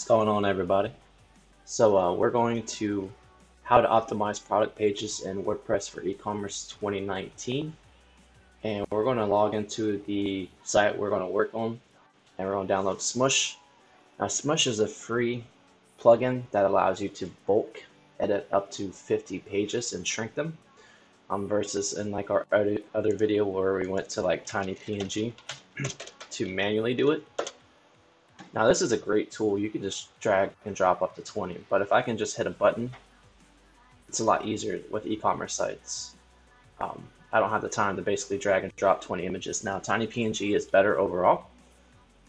What's going on, everybody? So we're going to how to optimize product pages in WordPress for e-commerce 2019, and we're going to log into the site we're going to work on, and we're going to download Smush. Now, Smush is a free plugin that allows you to bulk edit up to 50 pages and shrink them, versus in like our other video where we went to like tiny PNG to manually do it. Now this is a great tool. You can just drag and drop up to 20, but if I can just hit a button, it's a lot easier with e-commerce sites. I don't have the time to basically drag and drop 20 images. Now tiny PNG is better overall,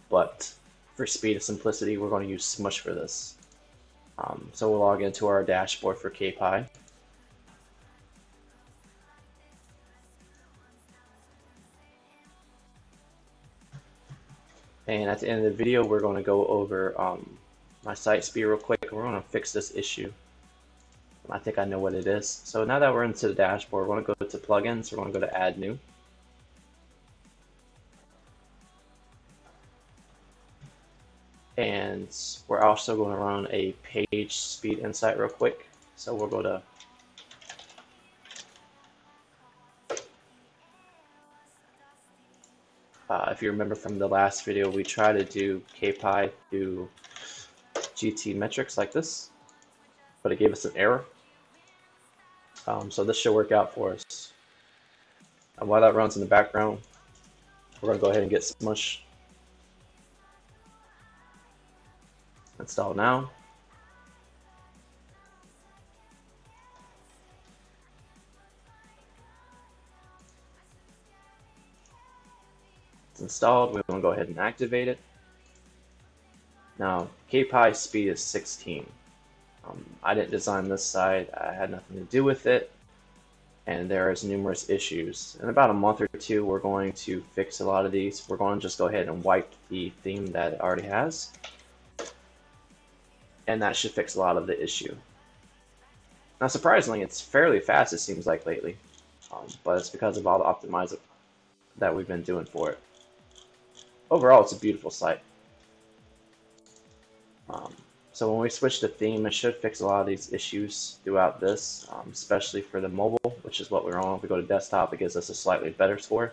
but for speed and simplicity, we're going to use Smush for this. So we'll log into our dashboard for KPI. And at the end of the video, we're going to go over my site speed real quick. We're going to fix this issue. I think I know what it is. So now that we're into the dashboard, we're going to go to plugins. We're going to go to add new. And we're also going to run a page speed insight real quick. So we'll go to if you remember from the last video, we tried to do KPI through GT metrics like this, but it gave us an error. So this should work out for us. And while that runs in the background, we're going to go ahead and get Smush installed now. It's installed. We're going to go ahead and activate it. Now, KPI speed is 16. I didn't design this site. I had nothing to do with it. And there's numerous issues. In about a month or two, we're going to fix a lot of these. We're going to just go ahead and wipe the theme that it already has. And that should fix a lot of the issue. Now, surprisingly, it's fairly fast, it seems like lately. But it's because of all the optimizing that we've been doing for it. Overall, it's a beautiful site. So when we switch to theme, it should fix a lot of these issues throughout this, especially for the mobile, which is what we're on. If we go to desktop, it gives us a slightly better score,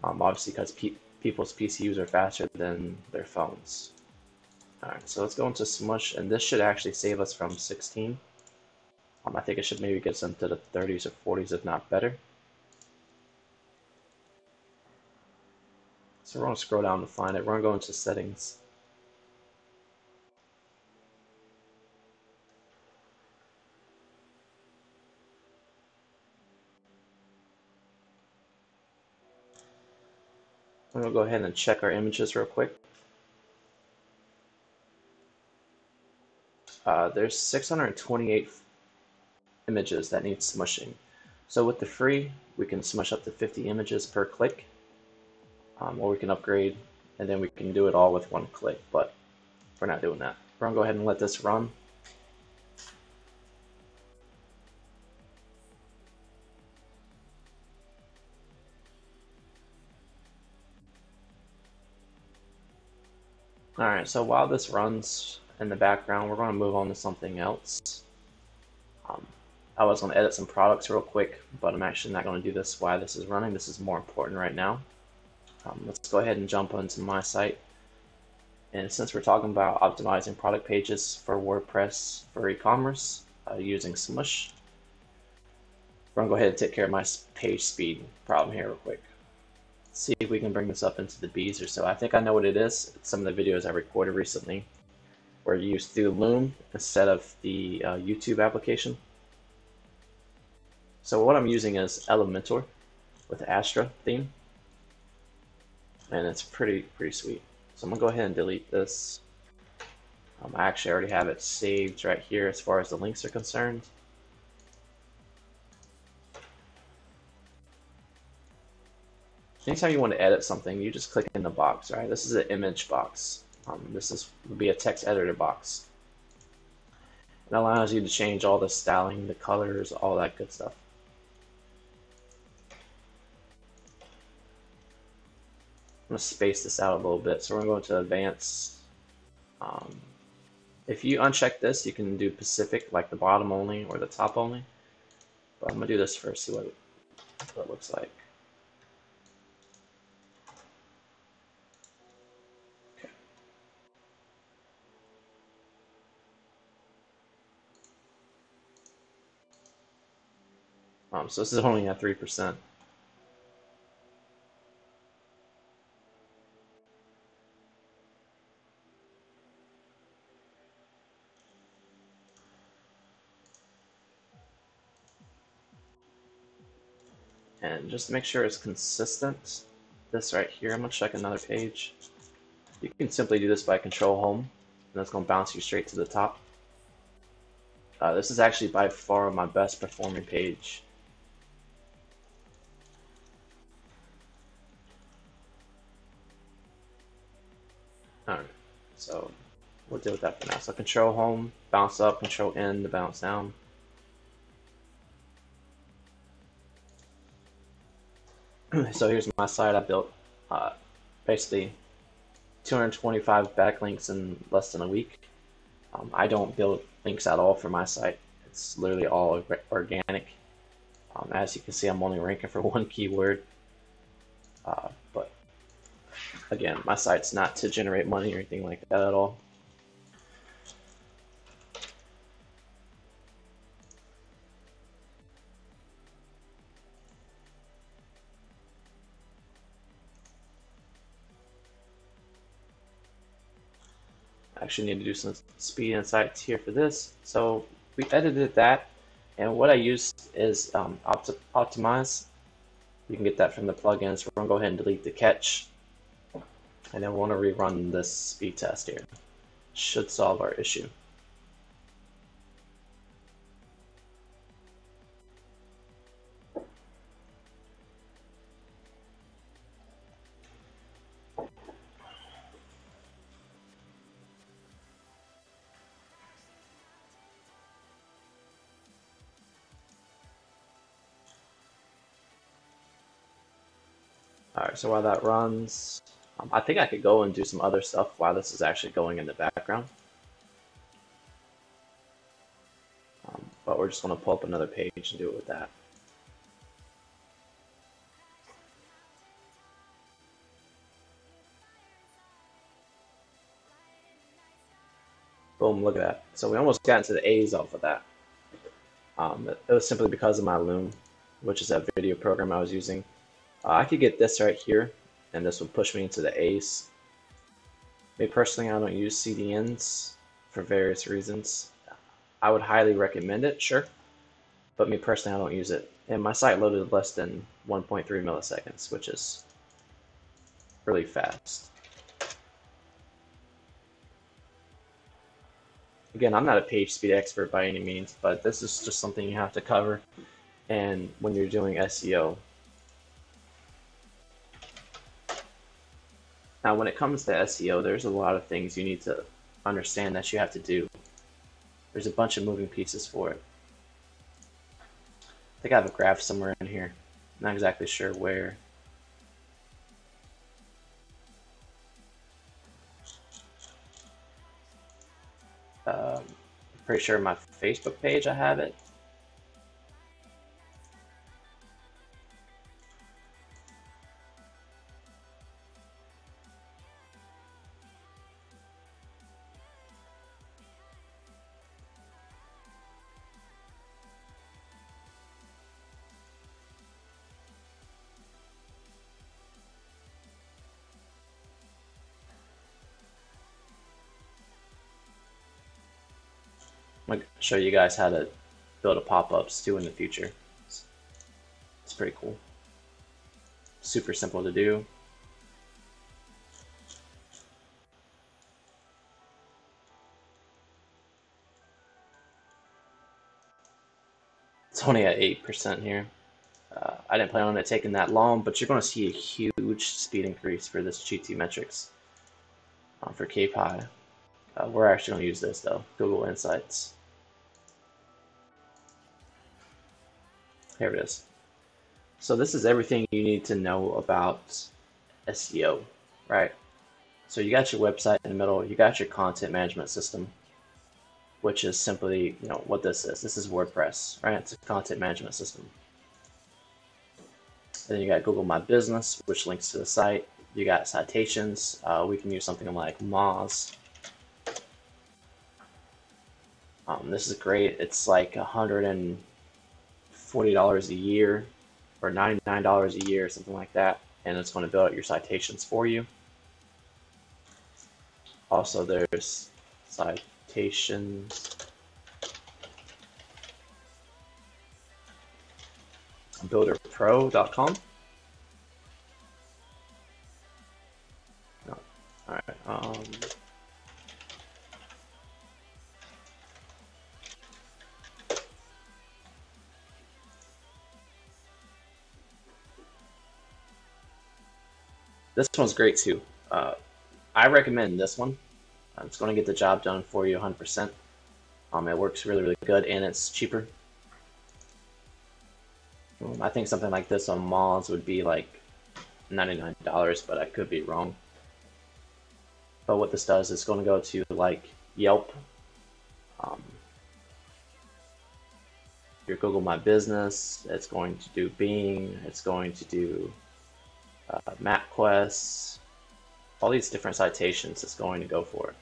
obviously because people's PCUs are faster than their phones. Alright, so let's go into Smush, and this should actually save us from 16. I think it should maybe get us into the 30s or 40s, if not better. So we're going to scroll down to find it. We're going to go into settings. I'm going to go ahead and check our images real quick. There's 628 images that need smushing. So with the free, we can smush up to 50 images per click, or we can upgrade and then we can do it all with one click, but we're not doing that. We're going to go ahead and let this run. Alright, so while this runs in the background, we're going to move on to something else. I was going to edit some products real quick, but I'm actually not going to do this while this is running. This is more important right now. Let's go ahead and jump onto my site. And since we're talking about optimizing product pages for WordPress for e-commerce using Smush, we're going to go ahead and take care of my page speed problem here real quick. See if we can bring this up into the Bs or so. I think I know what it is. It's some of the videos I recorded recently where you used through Loom instead of the YouTube application. So what I'm using is Elementor with the Astra theme, and it's pretty sweet. So I'm gonna go ahead and delete this. I actually already have it saved right here as far as the links are concerned. Anytime you want to edit something, you just click in the box, right? This is an image box. This would be a text editor box. It allows you to change all the styling, the colors, all that good stuff. I'm going to space this out a little bit. So we're going to go to advanced, If you uncheck this, you can do Pacific, like the bottom only or the top only. But I'm gonna do this first, see what it looks like. Okay. So this is only at 3%. And just to make sure it's consistent, this right here, I'm gonna check another page. You can simply do this by Control Home, and that's gonna bounce you straight to the top. This is actually by far my best performing page. Alright, so we'll deal with that for now. So Control Home, bounce up, Control N to bounce down. So here's my site I built. Basically 225 backlinks in less than a week. I don't build links at all for my site. It's literally all organic. As you can see, I'm only ranking for one keyword. But again, my site's not to generate money or anything like that at all. I actually need to do some speed insights here for this. So we edited that, and what I used is optimize. You can get that from the plugins. We're gonna go ahead and delete the catch, and then we want to rerun this speed test here. Should solve our issue. Alright, so while that runs, I think I could go and do some other stuff while this is actually going in the background. But we're just going to pull up another page and do it with that. Boom, look at that. So we almost got into the A's off of that. It was simply because of my Loom, which is that video program I was using. I could get this right here, and this would push me into the A's. Me personally, I don't use CDNs for various reasons. I would highly recommend it, sure, but me personally, I don't use it. And my site loaded less than 1.3 milliseconds, which is really fast. Again, I'm not a page speed expert by any means, but this is just something you have to cover. And when you're doing SEO, now when it comes to SEO, there's a lot of things you need to understand that you have to do. There's a bunch of moving pieces for it. I think I have a graph somewhere in here. Not exactly sure where. Pretty sure my Facebook page I have it. I'm going to show you guys how to build a pop-ups too in the future. It's pretty cool. Super simple to do. It's only at 8% here. I didn't plan on it taking that long, but you're going to see a huge speed increase for this GT metrics for KPI. We're actually going to use this though, Google Insights. Here it is. So this is everything you need to know about SEO, right? So you got your website in the middle, you got your content management system. which is simply, what this is. This is WordPress, right? It's a content management system. And then you got Google My Business, which links to the site. You got citations. We can use something like Moz. This is great. It's like $140 a year or $99 a year, something like that. And it's going to build out your citations for you. Also, there's citations. Builderpro.com. No. All right. This one's great too. I recommend this one. It's going to get the job done for you 100%. It works really, really good, and it's cheaper. I think something like this on Moz would be like $99, but I could be wrong. But what this does is going to go to like Yelp, your Google My Business. It's going to do Bing. It's going to do MapQuest. All these different citations it's going to go for.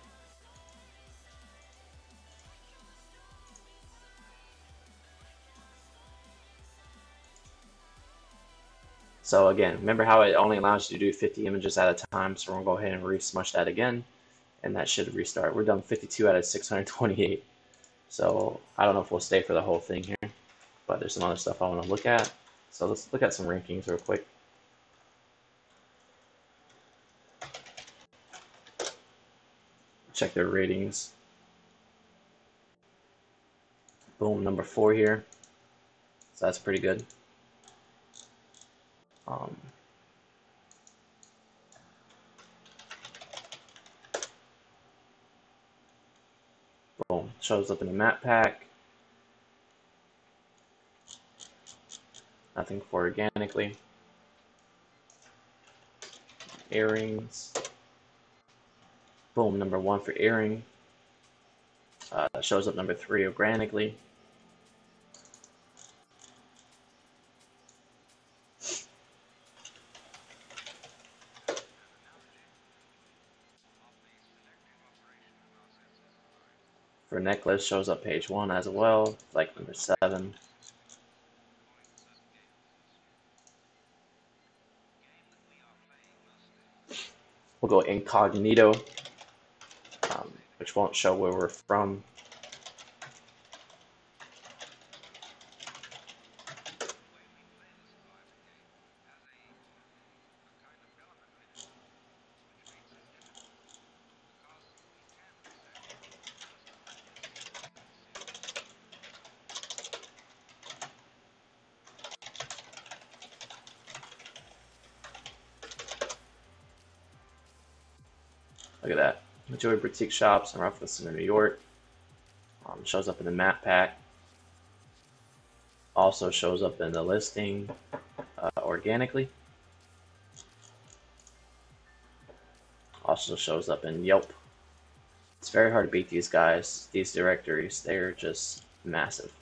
So again, remember how it only allows you to do 50 images at a time, so we're going to go ahead and re-smush that again, and that should restart. We're done 52 out of 628. So I don't know if we'll stay for the whole thing here, but there's some other stuff I want to look at. So let's look at some rankings real quick. Check their ratings. Boom, number 4 here. So that's pretty good. Boom, shows up in the map pack. Nothing for organically. Earrings. Boom, number 1 for earring. Shows up number 3 organically. For necklace, shows up page 1 as well, like number 7. We'll go incognito, which won't show where we're from. Look at that. Majority boutique shops in Rockville Center, New York. Shows up in the map pack. Also shows up in the listing organically. Also shows up in Yelp. It's very hard to beat these guys, these directories. They're just massive.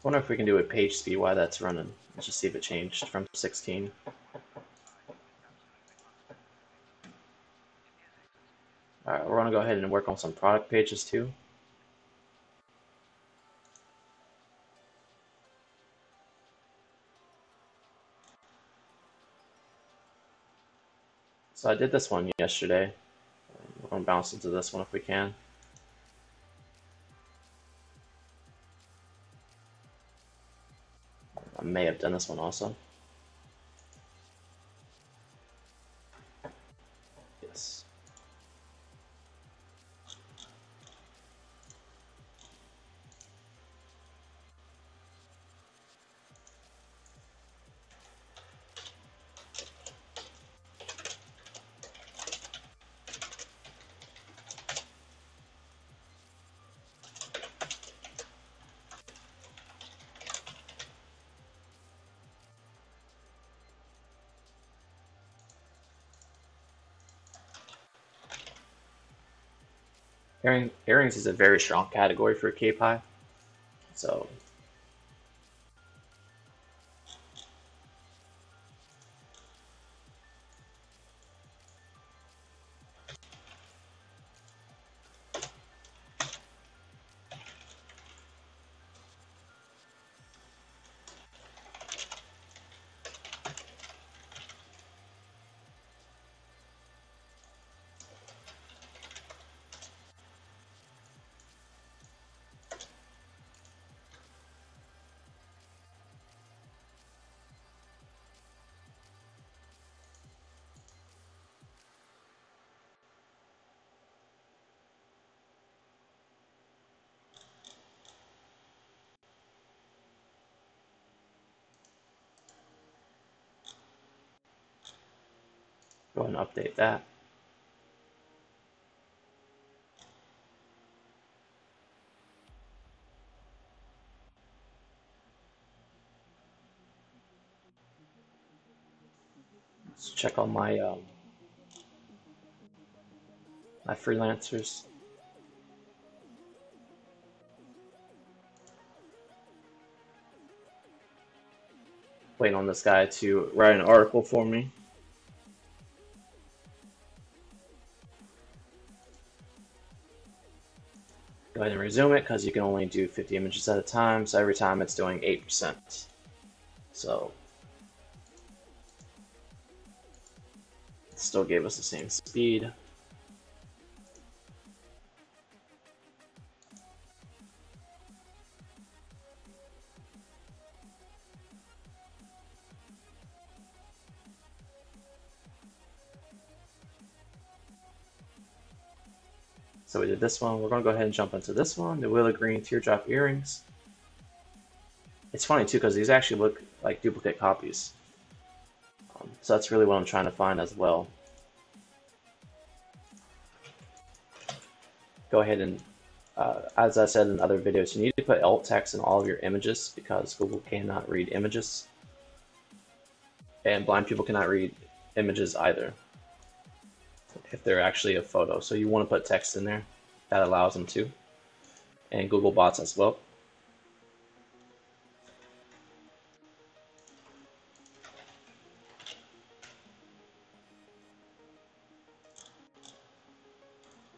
I wonder if we can do a page speed while that's running. Let's just see if it changed from 16. Alright, we're going to go ahead and work on some product pages too. So I did this one yesterday. We're going to bounce into this one if we can. I may have done this one also. Yes. Earrings is a very strong category for K-pie. So go ahead and update that. Let's check on my freelancers. Waiting on this guy to write an article for me. Go ahead and resume it because you can only do 50 images at a time. So every time it's doing 8%. So it still gave us the same speed. So we did this one. We're going to go ahead and jump into this one, the willow green teardrop earrings. It's funny too because these actually look like duplicate copies. So that's really what I'm trying to find as well. Go ahead and, as I said in other videos, you need to put alt text in all of your images because Google cannot read images. And blind people cannot read images either if they're actually a photo. So you want to put text in there that allows them to. And Google bots as well.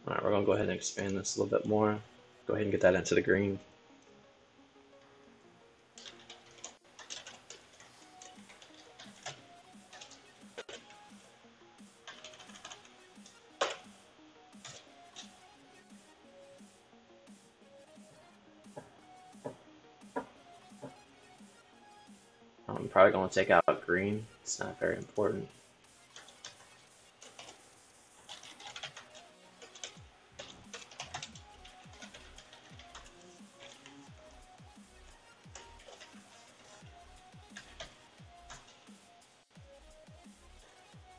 All right, we're going to go ahead and expand this a little bit more. Go ahead and get that into the green. I'm probably going to take out green. It's not very important.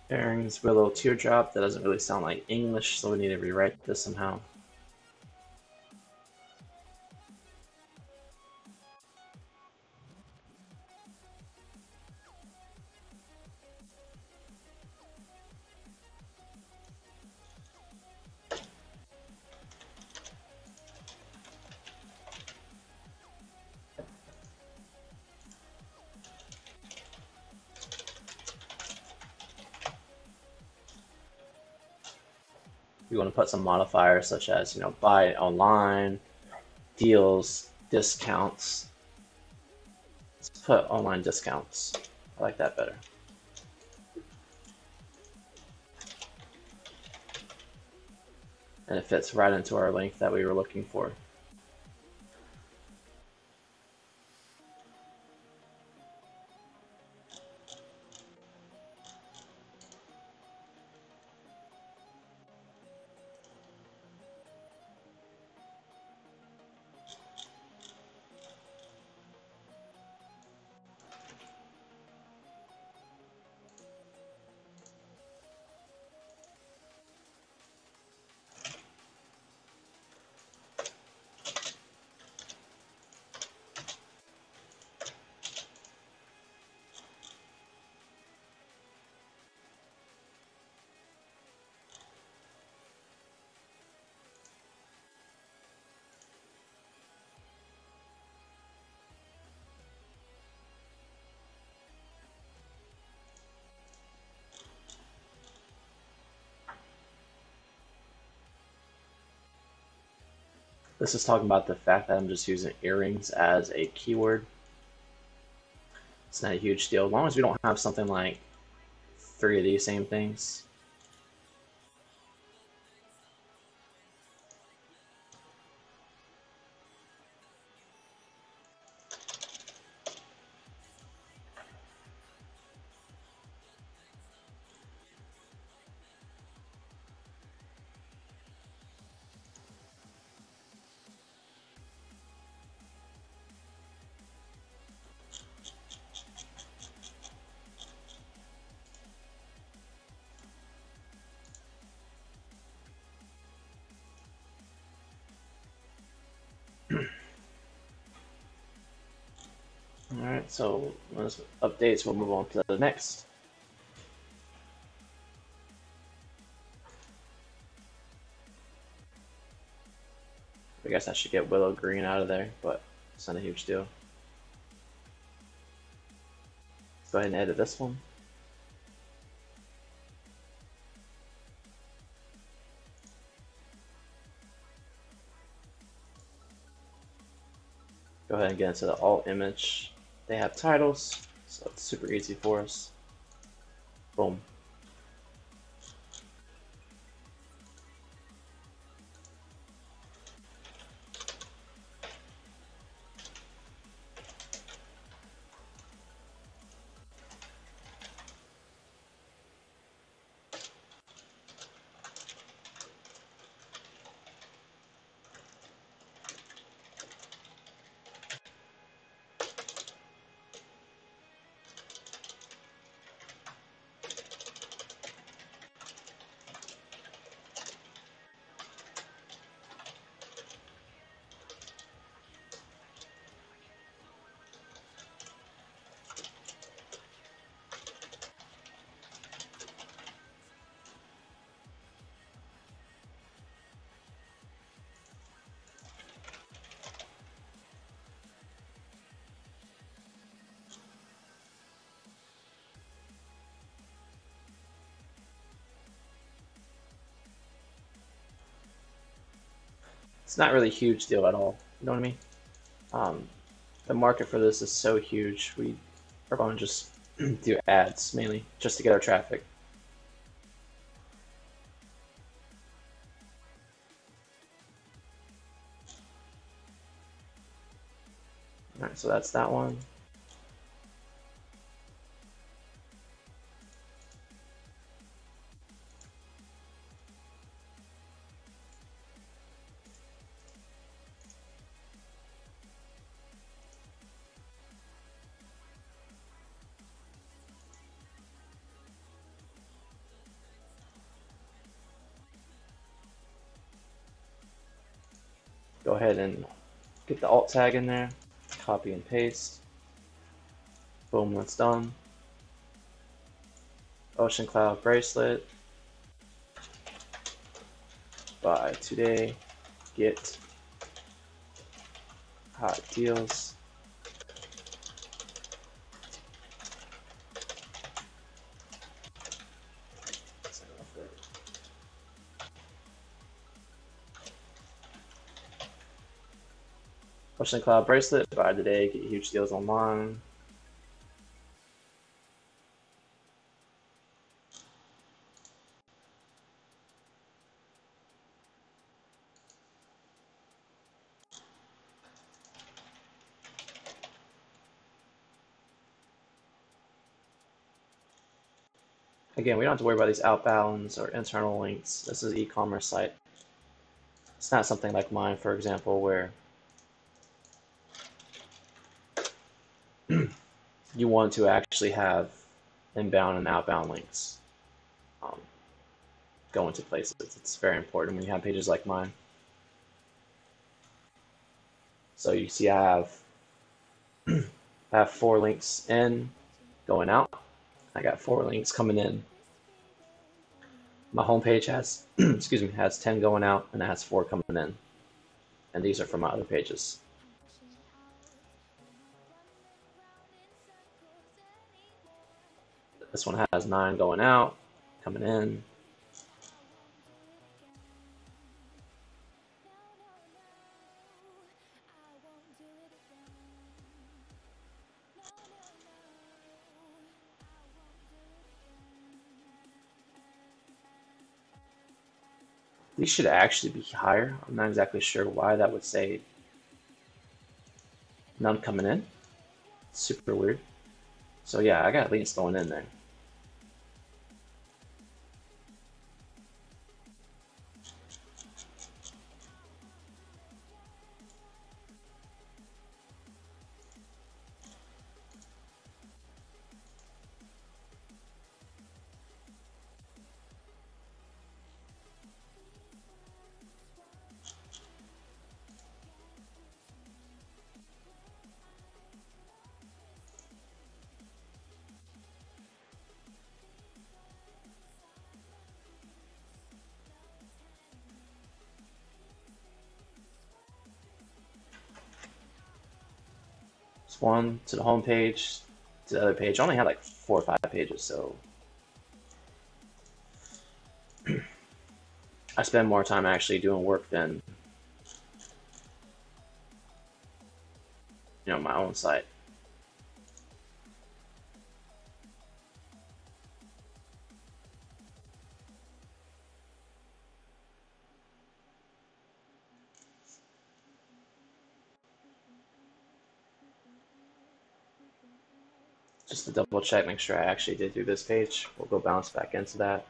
Earrings, willow, teardrop. That doesn't really sound like English, so we need to rewrite this somehow. You want to put some modifiers such as, buy it online, deals, discounts. Let's put online discounts. I like that better. And it fits right into our link that we were looking for. This is talking about the fact that I'm just using earrings as a keyword. It's not a huge deal, as long as we don't have something like 3 of these same things. Alright, so those updates, we'll move on to the next. I guess I should get willow green out of there, but it's not a huge deal. Let's go ahead and edit this one. Go ahead and get into the alt image. They have titles, so it's super easy for us. Boom. It's not really a huge deal at all. You know what I mean? The market for this is so huge. We are going to just do ads mainly just to get our traffic. All right, so that's that one. Go ahead and get the alt tag in there, copy and paste. Boom, that's done. Ocean Cloud bracelet. Buy today, get hot deals. Ocean Cloud bracelet, buy today, get huge deals online. Again, we don't have to worry about these outbounds or internal links. This is an e-commerce site. It's not something like mine, for example, where you want to actually have inbound and outbound links go into places. It's very important when you have pages like mine. So you see I have 4 links in, going out. I got 4 links coming in. My homepage has, excuse me, has 10 going out and it has 4 coming in. And these are from my other pages. This one has 9 going out, coming in. These should actually be higher. I'm not exactly sure why that would say none coming in. Super weird. So yeah, I got links going in there. It's one to the home page, to the other page. I only had like 4 or 5 pages, so I spend more time actually doing work than my own site. Just to double check, make sure I actually did do this page. We'll go bounce back into that.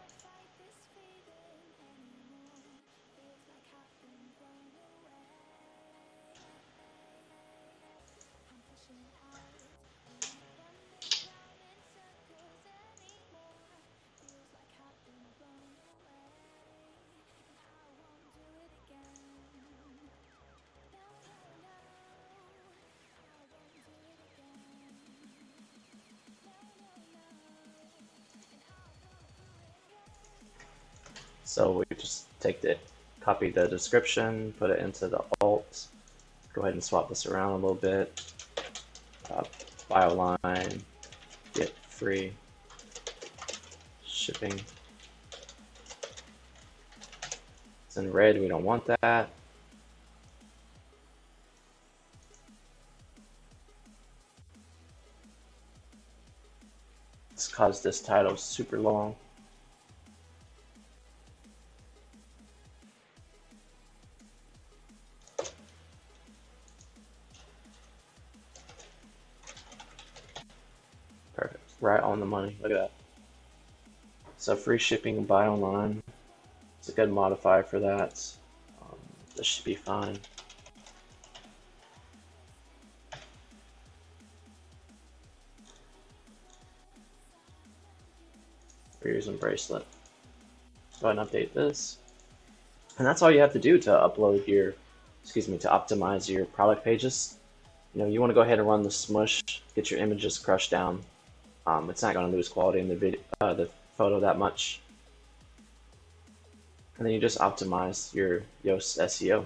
So we just copy the description, put it into the alt. Go ahead and swap this around a little bit. Bio line, get free shipping. It's in red, we don't want that. Let's cause this title super long. Perfect, right on the money, look at that. So free shipping and buy online, it's a good modifier for that. This should be fine. We're using bracelet. Go ahead and update this. And that's all you have to do to upload your, to optimize your product pages. You want to go ahead and run the Smush, get your images crushed down. It's not going to lose quality in the video, the photo that much. And then you just optimize your Yoast SEO. You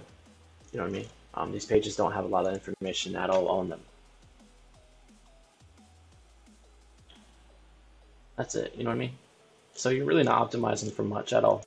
know what I mean? These pages don't have a lot of information at all on them. That's it, you know what I mean? So you're really not optimizing for much at all.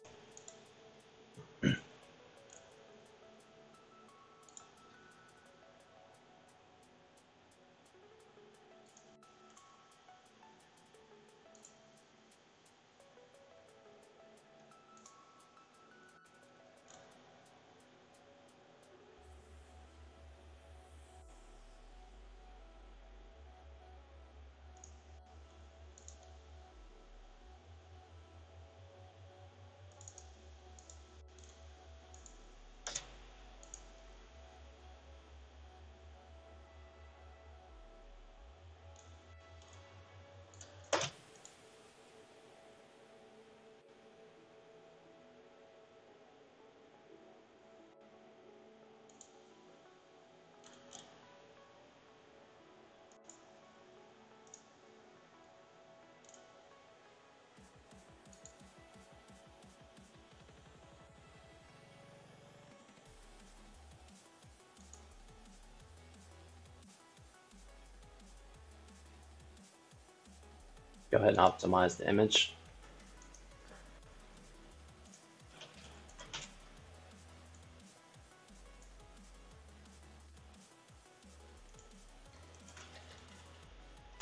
Go ahead and optimize the image.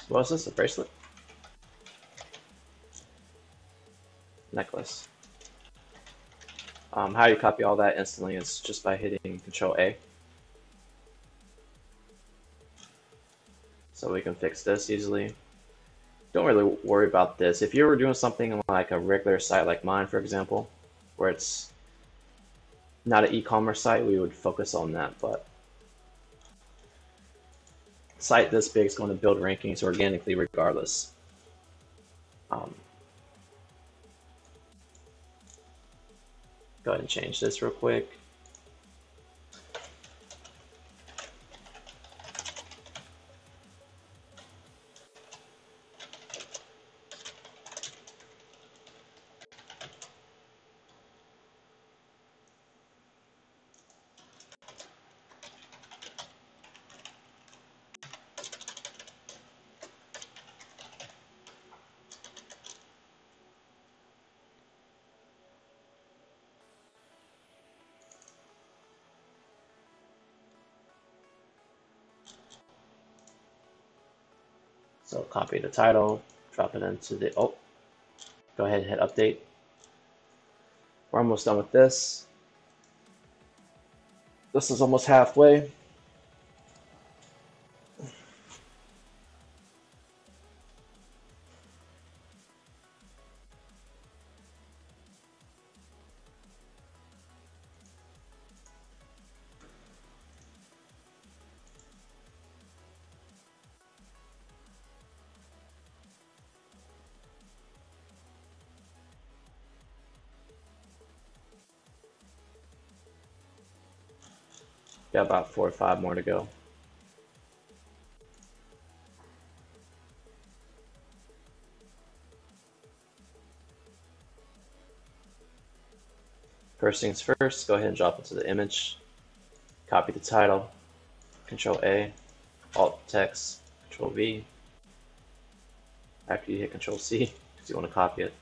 What is this? A bracelet? Necklace. How you copy all that instantly is just by hitting Control A. So we can fix this easily. Don't really worry about this. If you were doing something like a regular site like mine, for example, where it's not an e-commerce site, we would focus on that. But a site this big is going to build rankings organically regardless. Go ahead and change this real quick. So copy the title, drop it into the, go ahead and hit update. We're almost done with this. This is almost halfway. Got about 4 or 5 more to go. First things first, go ahead and drop into the image, copy the title, Control A, Alt text, Control V. After you hit Control C, because you want to copy it.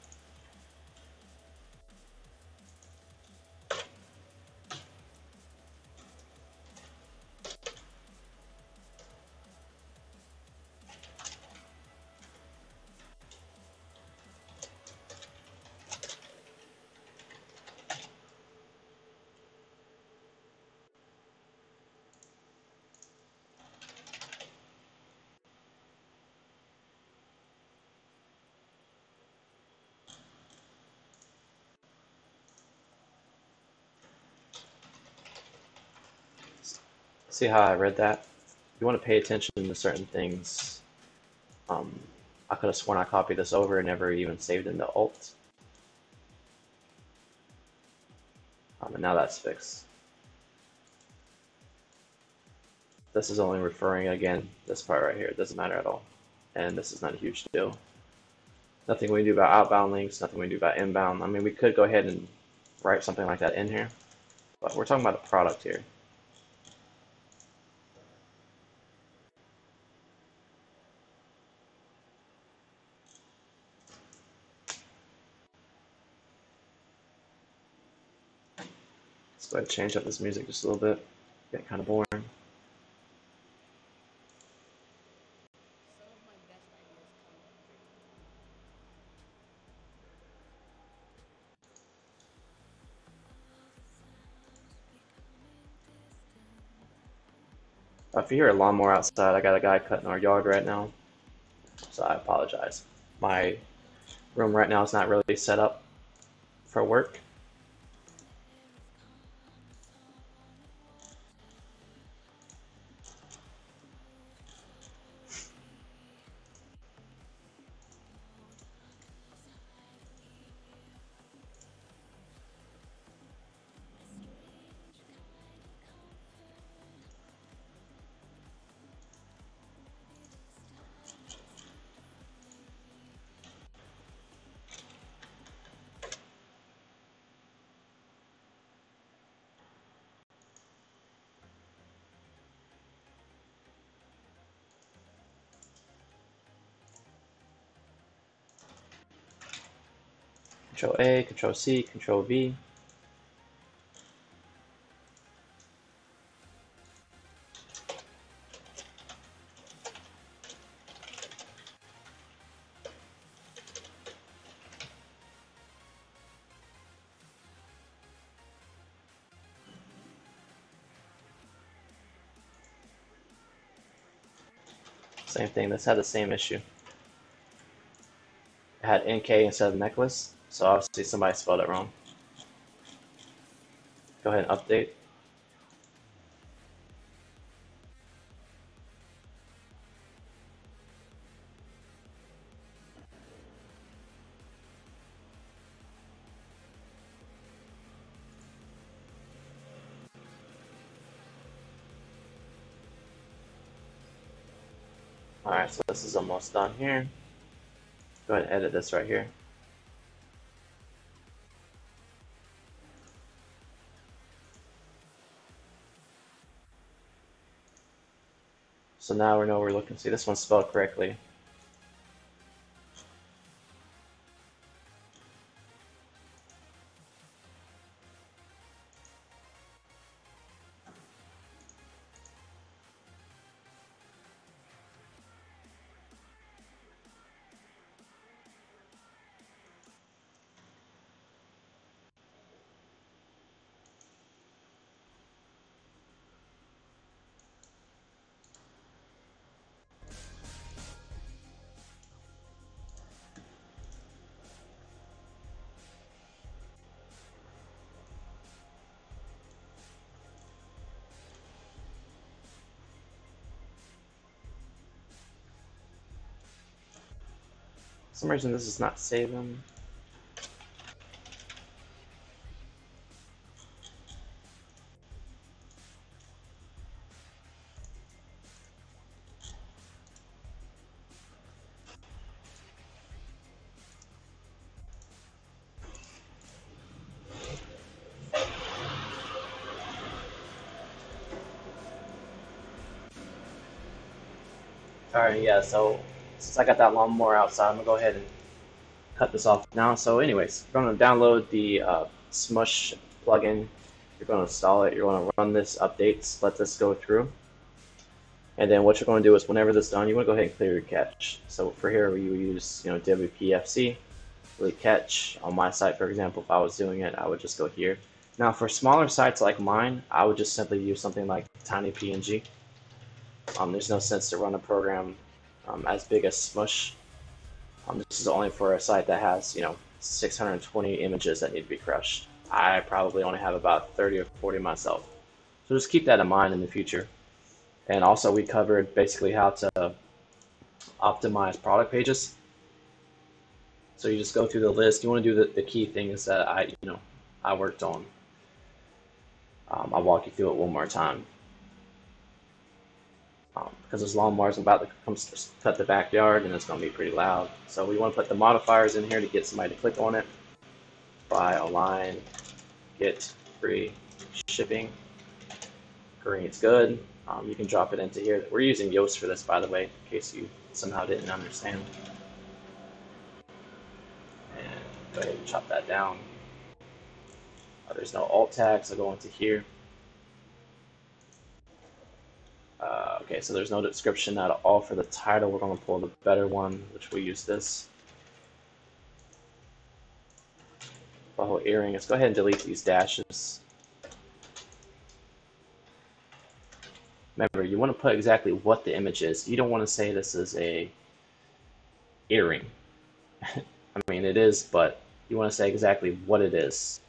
See how I read that? You want to pay attention to certain things. I could have sworn I copied this over and never even saved in the Alt. And now that's fixed. This is only referring, again, this part right here. It doesn't matter at all. And this is not a huge deal. Nothing we can do about outbound links, nothing we can do about inbound. I mean, we could go ahead and write something like that in here, but we're talking about a product here. Let's go ahead and change up this music just a little bit. Getting kind of boring. If you hear a lawnmower outside, I got a guy cutting our yard right now, so I apologize. My room right now is not really set up for work. Control A, Control C, Control V. Same thing, this had the same issue. It had NK instead of necklace, so obviously somebody spelled it wrong. Go ahead and update. Alright, so this is almost done here. Go ahead and edit this right here. So now we know we're looking. See, this one's spelled correctly. For some reason this is not saving. Alright, yeah, so since I got that lawnmower outside, I'm gonna go ahead and cut this off now. So anyways, you're gonna download the Smush plugin. You're gonna install it. You're gonna run this updates, let this go through. And then what you're gonna do is whenever this is done, you wanna go ahead and clear your cache. So for here, you use WPFC, delete cache. On my site, for example, if I was doing it, I would just go here. Now for smaller sites like mine, I would just simply use something like TinyPNG. There's no sense to run a program as big as Smush. This is only for a site that has 620 images that need to be crushed. I probably only have about 30 or 40 myself. So just keep that in mind in the future. And also we covered basically how to optimize product pages. So you just go through the list. You want to do the key things that I worked on. I'll walk you through it one more time. Because this lawnmower is about to come cut the backyard and it's going to be pretty loud. So we want to put the modifiers in here to get somebody to click on it. Buy, align, get free shipping. Green's good. You can drop it into here. We're using Yoast for this, by the way, in case you somehow didn't understand. And go ahead and chop that down. There's no alt tags, so go into here. Okay, so there's no description at all for the title. We're going to pull the better one, which we use this. The whole earring. Let's go ahead and delete these dashes. Remember, you want to put exactly what the image is. You don't want to say this is a earring. I mean, it is, but you want to say exactly what it is.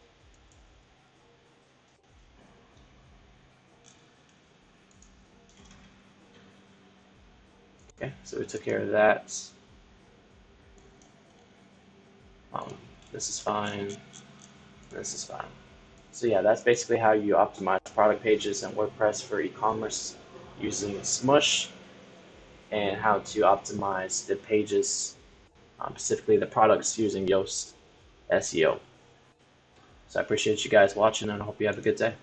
Okay, so we took care of that. This is fine. This is fine. So yeah, that's basically how you optimize product pages in WordPress for e-commerce using Smush, and how to optimize the pages, specifically the products, using Yoast SEO. So I appreciate you guys watching, and I hope you have a good day.